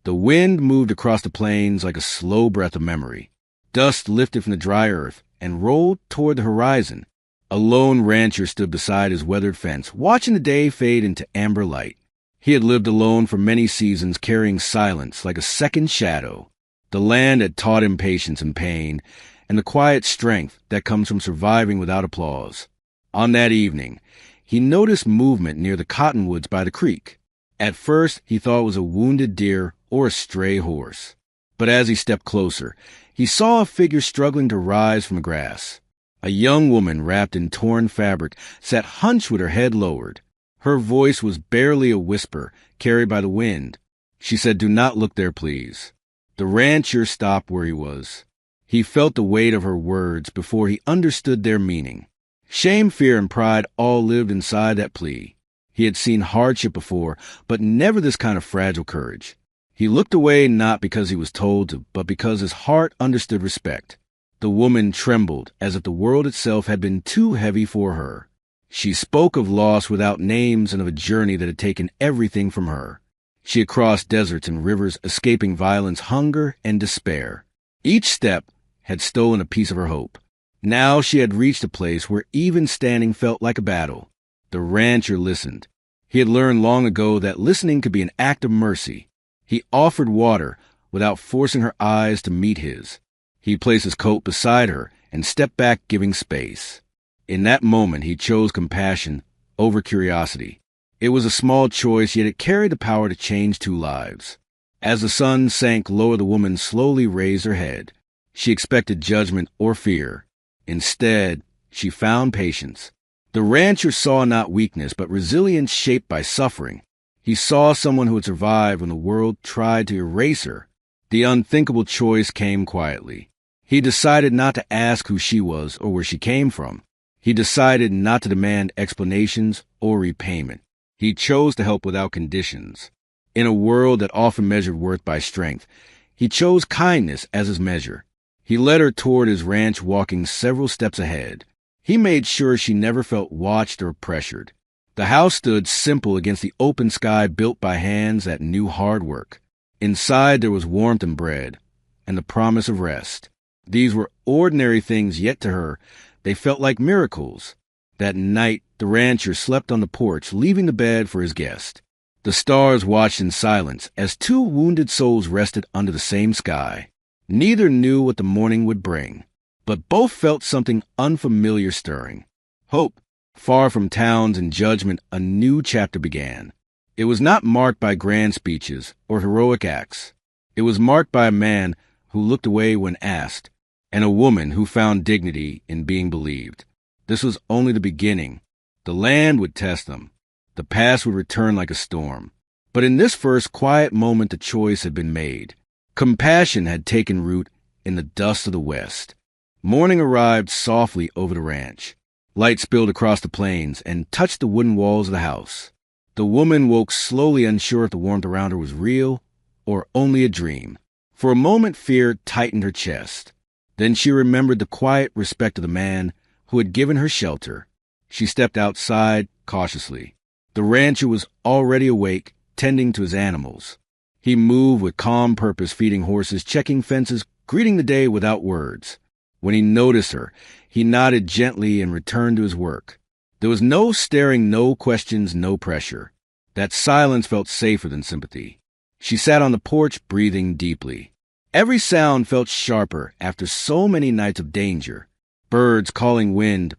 The wind moved across the plains like a slow breath of memory. Dust lifted from the dry earth and rolled toward the horizon. A lone rancher stood beside his weathered fence, watching the day fade into amber light. He had lived alone for many seasons, carrying silence like a second shadow. The land had taught him patience and pain, and the quiet strength that comes from surviving without applause. On that evening, he noticed movement near the cottonwoods by the creek. At first, he thought it was a wounded deer or a stray horse. But as he stepped closer, he saw a figure struggling to rise from the grass. A young woman wrapped in torn fabric sat hunched with her head lowered. Her voice was barely a whisper, carried by the wind. She said, "Do not look there, please." The rancher stopped where he was. He felt the weight of her words before he understood their meaning. Shame, fear, and pride all lived inside that plea. He had seen hardship before, but never this kind of fragile courage. He looked away not because he was told to, but because his heart understood respect. The woman trembled as if the world itself had been too heavy for her. She spoke of loss without names and of a journey that had taken everything from her. She had crossed deserts and rivers, escaping violence, hunger, and despair. Each step had stolen a piece of her hope. Now she had reached a place where even standing felt like a battle. The rancher listened. He had learned long ago that listening could be an act of mercy. He offered water without forcing her eyes to meet his. He placed his coat beside her and stepped back, giving space. In that moment, he chose compassion over curiosity. It was a small choice, yet it carried the power to change two lives. As the sun sank lower, the woman slowly raised her head. She expected judgment or fear. Instead, she found patience. The rancher saw not weakness, but resilience shaped by suffering. He saw someone who had survived when the world tried to erase her. The unthinkable choice came quietly. He decided not to ask who she was or where she came from. He decided not to demand explanations or repayment. He chose to help without conditions. In a world that often measured worth by strength, he chose kindness as his measure. He led her toward his ranch, walking several steps ahead. He made sure she never felt watched or pressured. The house stood simple against the open sky, built by hands that knew hard work. Inside there was warmth and bread, and the promise of rest. These were ordinary things, yet to her, they felt like miracles. That night, the rancher slept on the porch, leaving the bed for his guest. The stars watched in silence as two wounded souls rested under the same sky. Neither knew what the morning would bring, but both felt something unfamiliar stirring. Hope. Far from towns and judgment, a new chapter began. It was not marked by grand speeches or heroic acts. It was marked by a man who looked away when asked, and a woman who found dignity in being believed. This was only the beginning. The land would test them. The past would return like a storm. But in this first quiet moment, the choice had been made. Compassion had taken root in the dust of the West. Morning arrived softly over the ranch. Light spilled across the plains and touched the wooden walls of the house. The woman woke slowly, unsure if the warmth around her was real or only a dream. For a moment, fear tightened her chest. Then she remembered the quiet respect of the man who had given her shelter. She stepped outside cautiously. The rancher was already awake, tending to his animals. He moved with calm purpose, feeding horses, checking fences, greeting the day without words. When he noticed her, he nodded gently and returned to his work. There was no staring, no questions, no pressure. That silence felt safer than sympathy. She sat on the porch, breathing deeply. Every sound felt sharper after so many nights of danger. Birds calling wind,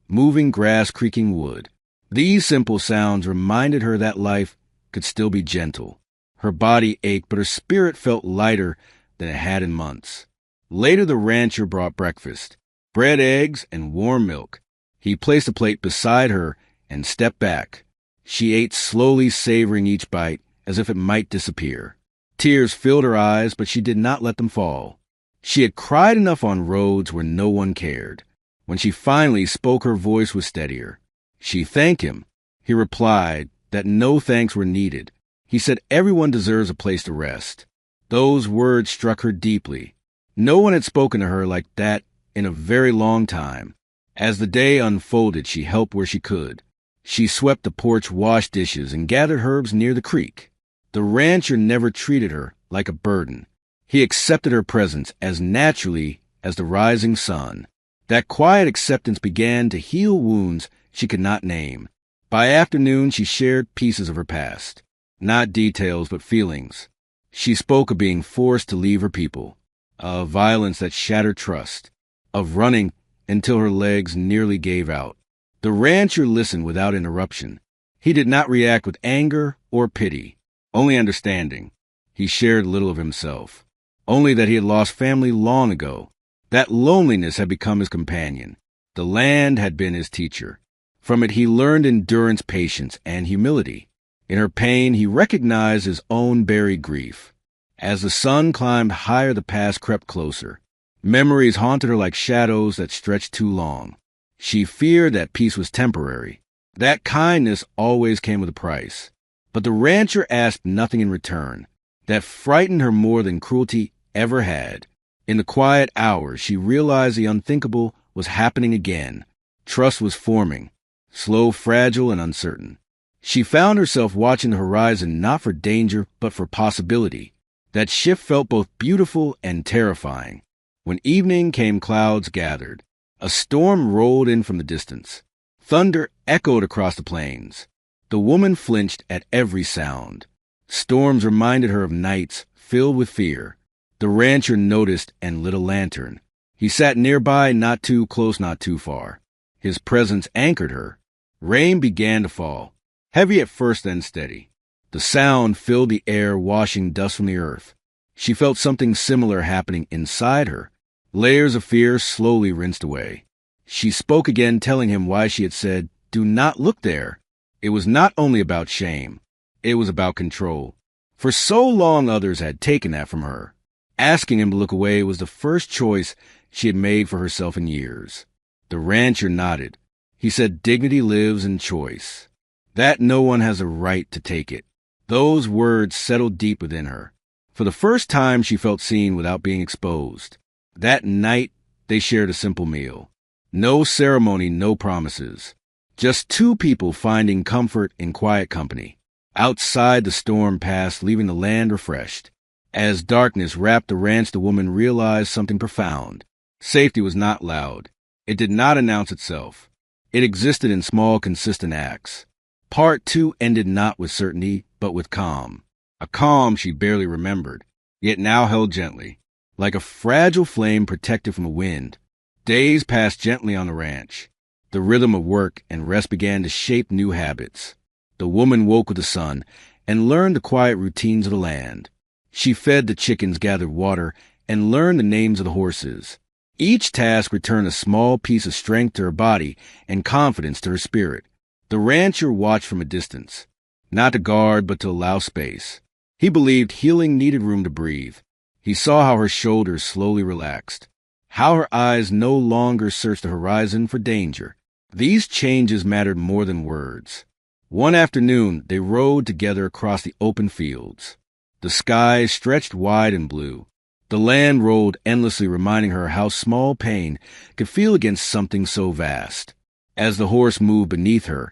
moving grass, creaking wood. These simple sounds reminded her that life could still be gentle. Her body ached, but her spirit felt lighter than it had in months. Later, the rancher brought breakfast, bread, eggs, and warm milk. He placed a plate beside her and stepped back. She ate slowly, savoring each bite as if it might disappear. Tears filled her eyes, but she did not let them fall. She had cried enough on roads where no one cared. When she finally spoke, her voice was steadier. She thanked him. He replied that no thanks were needed. He said everyone deserves a place to rest. Those words struck her deeply. No one had spoken to her like that in a very long time. As the day unfolded, she helped where she could. She swept the porch, washed dishes, and gathered herbs near the creek. The rancher never treated her like a burden. He accepted her presence as naturally as the rising sun. That quiet acceptance began to heal wounds she could not name. By afternoon, she shared pieces of her past. Not details, but feelings. She spoke of being forced to leave her people, of violence that shattered trust, of running until her legs nearly gave out. The rancher listened without interruption. He did not react with anger or pity, only understanding. He shared little of himself, only that he had lost family long ago. That loneliness had become his companion. The land had been his teacher. From it he learned endurance, patience, and humility. In her pain, he recognized his own buried grief. As the sun climbed higher, the past crept closer. Memories haunted her like shadows that stretched too long. She feared that peace was temporary. That kindness always came with a price. But the rancher asked nothing in return. That frightened her more than cruelty ever had. In the quiet hours, she realized the unthinkable was happening again. Trust was forming, slow, fragile, and uncertain. She found herself watching the horizon not for danger, but for possibility. That shift felt both beautiful and terrifying. When evening came, clouds gathered. A storm rolled in from the distance. Thunder echoed across the plains. The woman flinched at every sound. Storms reminded her of nights filled with fear. The rancher noticed and lit a lantern. He sat nearby, not too close, not too far. His presence anchored her. Rain began to fall, heavy at first, then steady. The sound filled the air, washing dust from the earth. She felt something similar happening inside her. Layers of fear slowly rinsed away. She spoke again, telling him why she had said, "Do not look there." It was not only about shame. It was about control. For so long others had taken that from her. Asking him to look away was the first choice she had made for herself in years. The rancher nodded. He said, "Dignity lives in choice. That no one has a right to take it." Those words settled deep within her. For the first time, she felt seen without being exposed. That night, they shared a simple meal. No ceremony, no promises. Just two people finding comfort in quiet company. Outside, the storm passed, leaving the land refreshed. As darkness wrapped the ranch, the woman realized something profound. Safety was not loud. It did not announce itself. It existed in small, consistent acts. Part 2 ended not with certainty, but with calm. A calm she barely remembered, yet now held gently, like a fragile flame protected from the wind. Days passed gently on the ranch. The rhythm of work and rest began to shape new habits. The woman woke with the sun and learned the quiet routines of the land. She fed the chickens, gathered water, and learned the names of the horses. Each task returned a small piece of strength to her body and confidence to her spirit. The rancher watched from a distance, not to guard, but to allow space. He believed healing needed room to breathe. He saw how her shoulders slowly relaxed, how her eyes no longer searched the horizon for danger. These changes mattered more than words. One afternoon, they rode together across the open fields. The sky stretched wide and blue. The land rolled endlessly, reminding her how small pain could feel against something so vast. As the horse moved beneath her,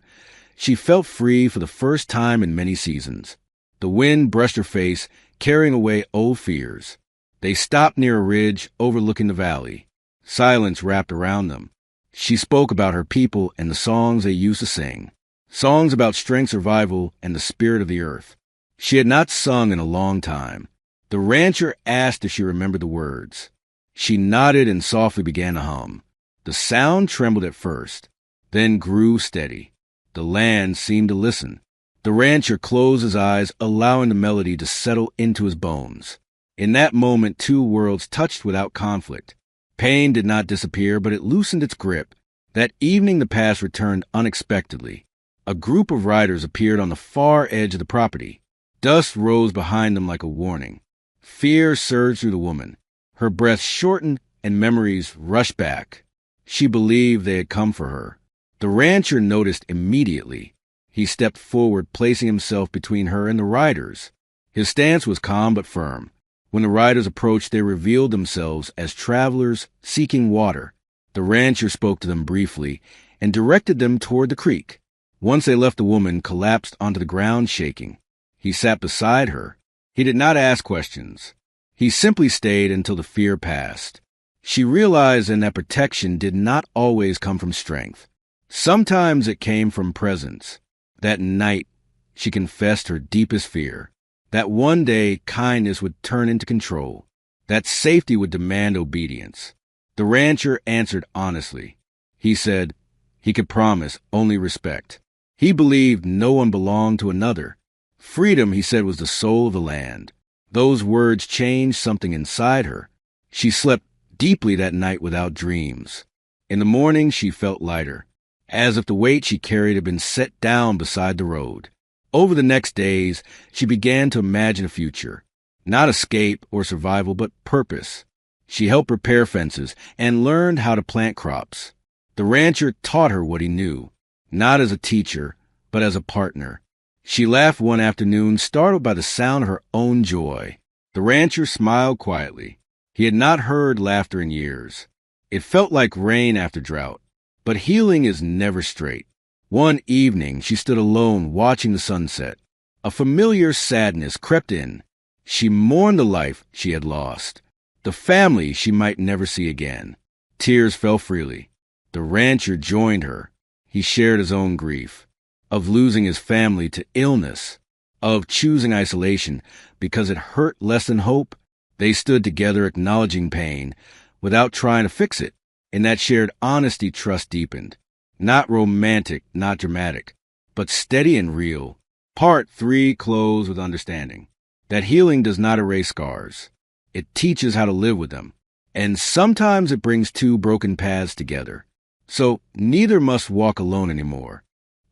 she felt free for the first time in many seasons. The wind brushed her face, carrying away old fears. They stopped near a ridge overlooking the valley. Silence wrapped around them. She spoke about her people and the songs they used to sing. Songs about strength, survival, and the spirit of the earth. She had not sung in a long time. The rancher asked if she remembered the words. She nodded and softly began to hum. The sound trembled at first, then grew steady. The land seemed to listen. The rancher closed his eyes, allowing the melody to settle into his bones. In that moment, two worlds touched without conflict. Pain did not disappear, but it loosened its grip. That evening, the past returned unexpectedly. A group of riders appeared on the far edge of the property. Dust rose behind them like a warning. Fear surged through the woman. Her breath shortened and memories rushed back. She believed they had come for her. The rancher noticed immediately. He stepped forward, placing himself between her and the riders. His stance was calm but firm. When the riders approached, they revealed themselves as travelers seeking water. The rancher spoke to them briefly and directed them toward the creek. Once they left, the woman collapsed onto the ground, shaking. He sat beside her. He did not ask questions. He simply stayed until the fear passed. She realized then that protection did not always come from strength. Sometimes it came from presence. That night, she confessed her deepest fear. That one day, kindness would turn into control. That safety would demand obedience. The rancher answered honestly. He said he could promise only respect. He believed no one belonged to another. Freedom, he said, was the soul of the land. Those words changed something inside her. She slept deeply that night without dreams. In the morning, she felt lighter, as if the weight she carried had been set down beside the road. Over the next days, she began to imagine a future. Not escape or survival, but purpose. She helped repair fences and learned how to plant crops. The rancher taught her what he knew, not as a teacher, but as a partner. She laughed one afternoon, startled by the sound of her own joy. The rancher smiled quietly. He had not heard laughter in years. It felt like rain after drought. But healing is never straight. One evening, she stood alone watching the sunset. A familiar sadness crept in. She mourned the life she had lost, the family she might never see again. Tears fell freely. The rancher joined her. He shared his own grief, of losing his family to illness, of choosing isolation because it hurt less than hope. They stood together acknowledging pain without trying to fix it. In that shared honesty, trust deepened. Not romantic, not dramatic, but steady and real. Part 3 closed with understanding that healing does not erase scars. It teaches how to live with them. And sometimes it brings two broken paths together. So neither must walk alone anymore.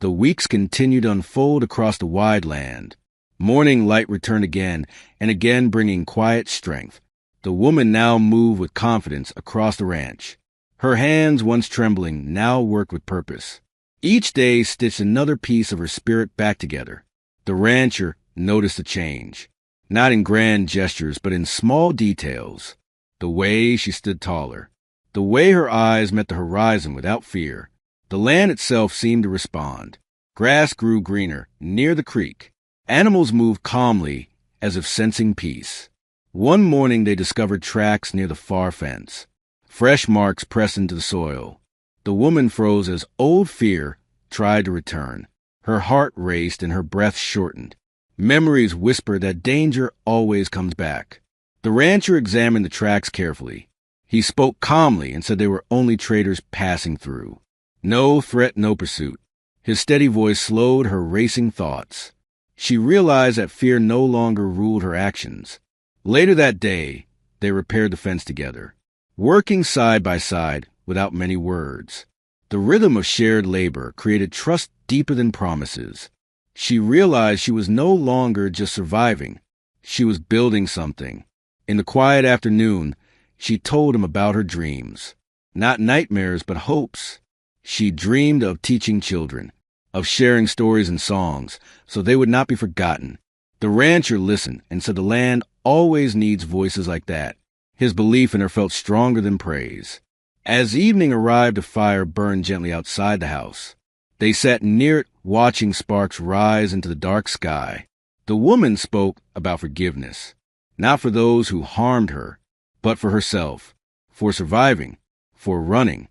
The weeks continued to unfold across the wide land. Morning light returned again, and again bringing quiet strength. The woman now moved with confidence across the ranch. Her hands, once trembling, now worked with purpose. Each day stitched another piece of her spirit back together. The rancher noticed a change, not in grand gestures, but in small details. The way she stood taller, the way her eyes met the horizon without fear. The land itself seemed to respond. Grass grew greener near the creek. Animals moved calmly, as if sensing peace. One morning they discovered tracks near the far fence. Fresh marks pressed into the soil. The woman froze as old fear tried to return. Her heart raced and her breath shortened. Memories whispered that danger always comes back. The rancher examined the tracks carefully. He spoke calmly and said they were only traders passing through. No threat, no pursuit. His steady voice slowed her racing thoughts. She realized that fear no longer ruled her actions. Later that day, they repaired the fence together, working side by side without many words. The rhythm of shared labor created trust deeper than promises. She realized she was no longer just surviving. She was building something. In the quiet afternoon, she told him about her dreams. Not nightmares, but hopes. She dreamed of teaching children, of sharing stories and songs, so they would not be forgotten. The rancher listened and said the land always needs voices like that. His belief in her felt stronger than praise. As evening arrived, a fire burned gently outside the house. They sat near it, watching sparks rise into the dark sky. The woman spoke about forgiveness, not for those who harmed her, but for herself, for surviving, for running,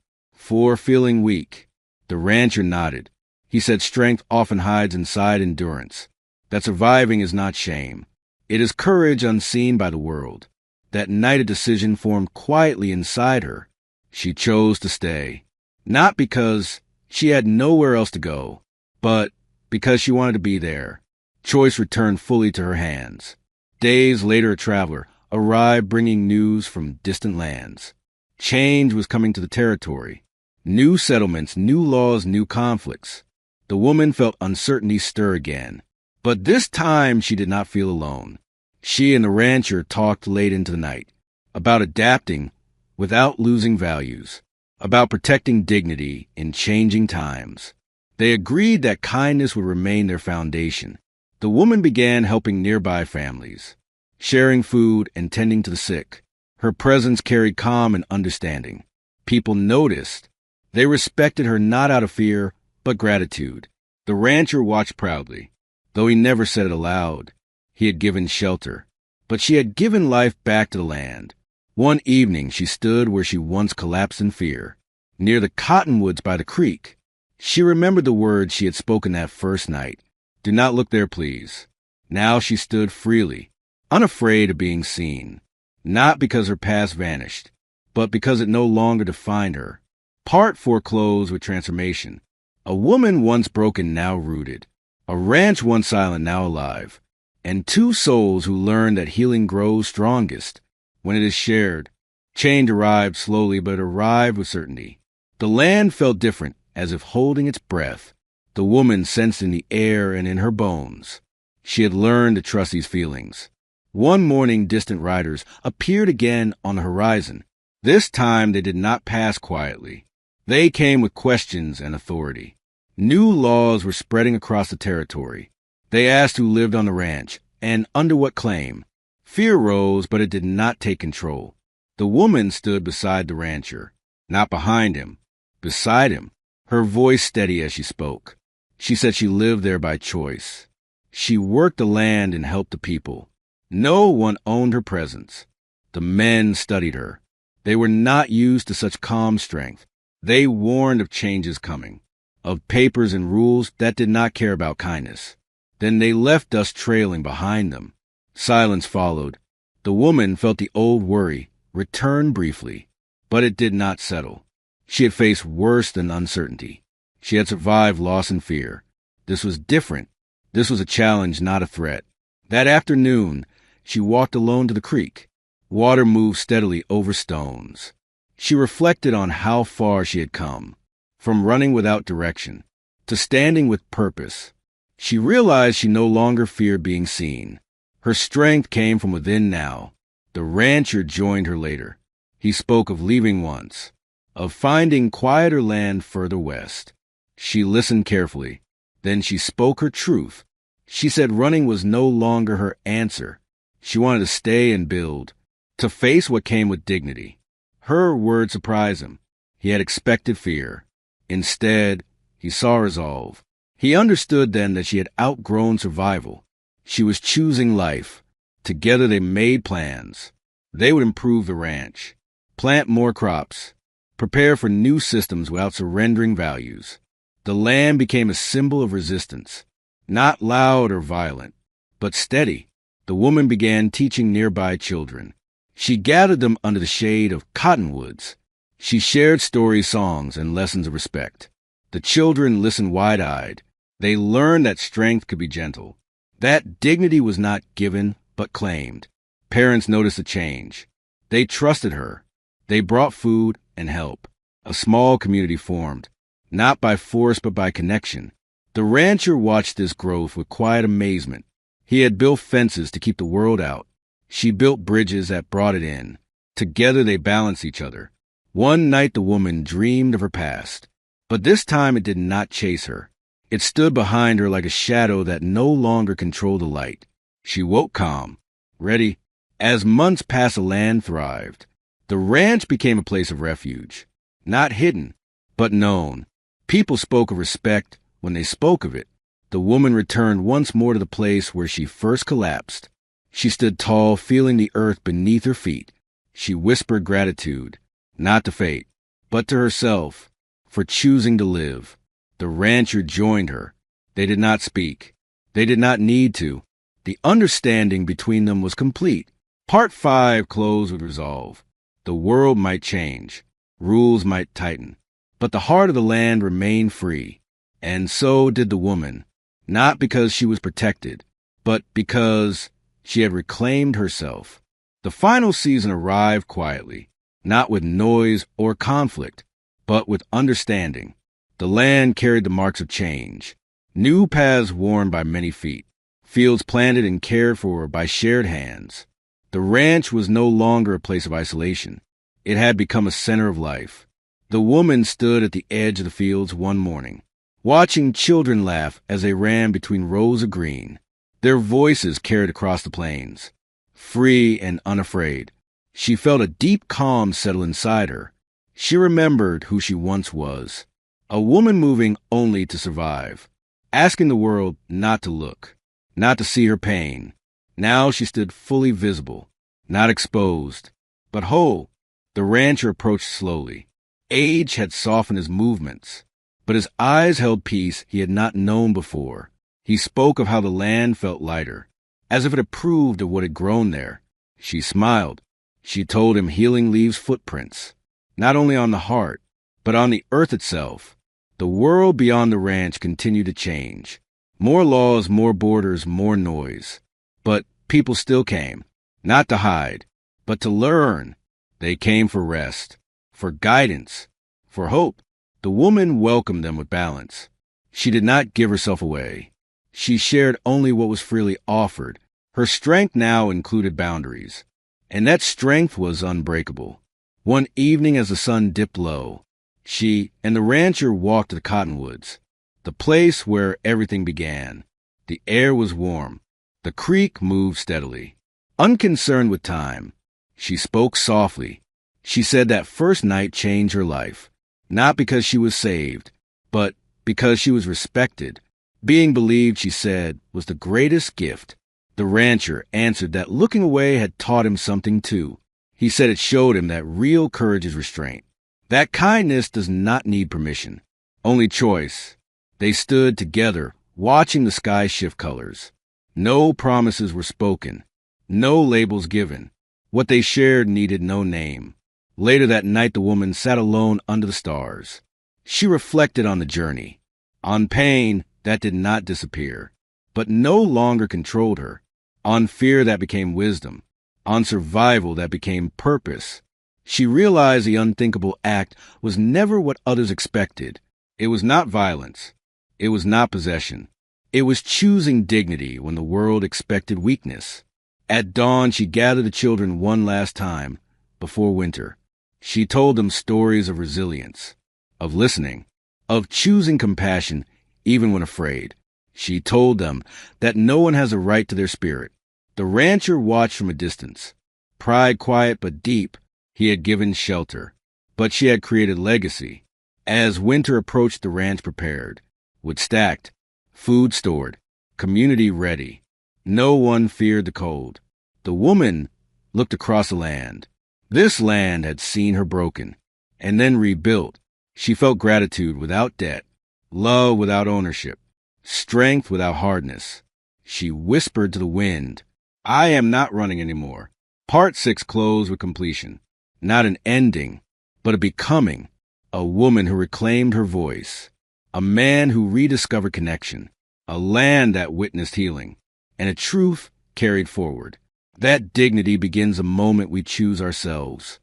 for feeling weak. The rancher nodded. He said strength often hides inside endurance, that surviving is not shame. It is courage unseen by the world. That night a decision formed quietly inside her. She chose to stay, not because she had nowhere else to go, but because she wanted to be there. Choice returned fully to her hands. Days later, a traveler arrived bringing news from distant lands. Change was coming to the territory. New settlements, new laws, new conflicts. The woman felt uncertainty stir again. But this time she did not feel alone. She and the rancher talked late into the night about adapting without losing values, about protecting dignity in changing times. They agreed that kindness would remain their foundation. The woman began helping nearby families, sharing food and tending to the sick. Her presence carried calm and understanding. People noticed. They respected her not out of fear, but gratitude. The rancher watched proudly. Though he never said it aloud, he had given shelter. but she had given life back to the land. One evening she stood where she once collapsed in fear, near the cottonwoods by the creek. She remembered the words she had spoken that first night. "Do not look there, please." Now she stood freely, unafraid of being seen, not because her past vanished, but because it no longer defined her. Part foreclosed with transformation. A woman once broken, now rooted. A ranch once silent, now alive. And two souls who learned that healing grows strongest when it is shared. Change arrived slowly, but arrived with certainty. The land felt different, as if holding its breath. The woman sensed in the air and in her bones. She had learned to trust these feelings. One morning, distant riders appeared again on the horizon. This time they did not pass quietly. They came with questions and authority. New laws were spreading across the territory. They asked who lived on the ranch, and under what claim. Fear rose, but it did not take control. The woman stood beside the rancher, not behind him, beside him, her voice steady as she spoke. She said she lived there by choice. She worked the land and helped the people. No one owned her presence. The men studied her. They were not used to such calm strength. They warned of changes coming, of papers and rules that did not care about kindness. Then they left us trailing behind them. Silence followed. The woman felt the old worry return briefly, but it did not settle. She had faced worse than uncertainty. She had survived loss and fear. This was different. This was a challenge, not a threat. That afternoon, she walked alone to the creek. Water moved steadily over stones. She reflected on how far she had come, from running without direction to standing with purpose. She realized she no longer feared being seen. Her strength came from within now. The rancher joined her later. He spoke of leaving once, of finding quieter land further west. She listened carefully. Then she spoke her truth. She said running was no longer her answer. She wanted to stay and build, to face what came with dignity. Her words surprised him. He had expected fear. Instead, he saw resolve. He understood then that she had outgrown survival. She was choosing life. Together they made plans. They would improve the ranch, plant more crops, prepare for new systems without surrendering values. The land became a symbol of resistance, not loud or violent, but steady. The woman began teaching nearby children. She gathered them under the shade of cottonwoods. She shared stories, songs, and lessons of respect. The children listened wide-eyed. They learned that strength could be gentle, that dignity was not given but claimed. Parents noticed the change. They trusted her. They brought food and help. A small community formed, not by force but by connection. The rancher watched this growth with quiet amazement. He had built fences to keep the world out. She built bridges that brought it in. Together they balanced each other. One night the woman dreamed of her past, but this time it did not chase her. It stood behind her like a shadow that no longer controlled the light. She woke calm, ready. As months passed, the land thrived. The ranch became a place of refuge, not hidden, but known. People spoke of respect when they spoke of it. The woman returned once more to the place where she first collapsed. She stood tall, feeling the earth beneath her feet. She whispered gratitude, not to fate, but to herself, for choosing to live. The rancher joined her. They did not speak. They did not need to. The understanding between them was complete. Part 5 closed with resolve. The world might change. Rules might tighten. But the heart of the land remained free. And so did the woman, not because she was protected, but because she had reclaimed herself. The final season arrived quietly, not with noise or conflict, but with understanding. The land carried the marks of change, new paths worn by many feet, fields planted and cared for by shared hands. The ranch was no longer a place of isolation. It had become a center of life. The woman stood at the edge of the fields one morning, watching children laugh as they ran between rows of green. Their voices carried across the plains, free and unafraid. She felt a deep calm settle inside her. She remembered who she once was, a woman moving only to survive, asking the world not to look, not to see her pain, Now she stood fully visible, not exposed, but whole. The rancher approached slowly. Age had softened his movements, but his eyes held peace he had not known before. He spoke of how the land felt lighter, as if it approved of what had grown there. She smiled. She told him healing leaves footprints, not only on the heart, but on the earth itself. The world beyond the ranch continued to change. More laws, more borders, more noise. But people still came, not to hide, but to learn. They came for rest, for guidance, for hope. The woman welcomed them with balance. She did not give herself away. She shared only what was freely offered. Her strength now included boundaries, and that strength was unbreakable. One evening as the sun dipped low, she and the rancher walked to the cottonwoods, the place where everything began. The air was warm. The creek moved steadily. Unconcerned with time, she spoke softly. She said that first night changed her life, not because she was saved, but because she was respected. Being believed, she said, was the greatest gift. The rancher answered that looking away had taught him something too. He said it showed him that real courage is restraint, that kindness does not need permission, only choice. They stood together, watching the sky shift colors. No promises were spoken, no labels given. What they shared needed no name. Later that night, the woman sat alone under the stars. She reflected on the journey, on pain that did not disappear, but no longer controlled her, on fear that became wisdom, on survival that became purpose. She realized the unthinkable act was never what others expected. It was not violence. It was not possession. It was choosing dignity when the world expected weakness. At dawn, she gathered the children one last time before winter. She told them stories of resilience, of listening, of choosing compassion even when afraid. She told them that no one has a right to their spirit. The rancher watched from a distance. Pride quiet but deep, he had given shelter. But she had created legacy. As winter approached, the ranch prepared, wood stacked, food stored, community ready. No one feared the cold. The woman looked across the land. This land had seen her broken, and then rebuilt. She felt gratitude without debt, love without ownership, strength without hardness. She whispered to the wind, "I am not running anymore." Part 6 closed with completion. Not an ending, but a becoming. A woman who reclaimed her voice. A man who rediscovered connection. A land that witnessed healing. And a truth carried forward. That dignity begins the moment we choose ourselves.